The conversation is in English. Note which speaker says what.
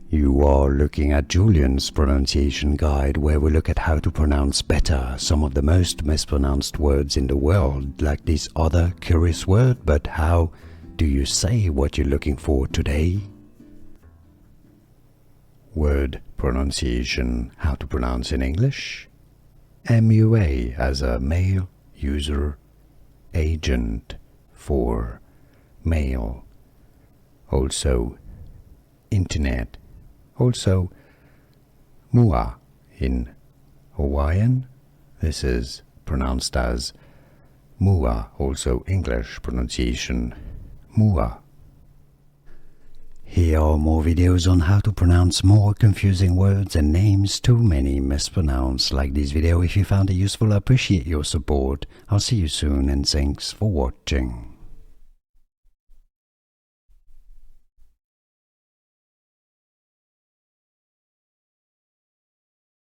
Speaker 1: You are looking at Julian's pronunciation guide, where we look at how to pronounce better some of the most mispronounced words in the world, like this other curious word. But how do you say what you're looking for today? Word pronunciation, how to pronounce in English. MUA as a male user agent for male. Also internet. Also Mua in Hawaiian. This is pronounced as Mua, also English pronunciation Mua. Here are more videos on how to pronounce more confusing words and names too many mispronounced. Like this video if you found it useful. I appreciate your support. I'll see you soon and thanks for watching.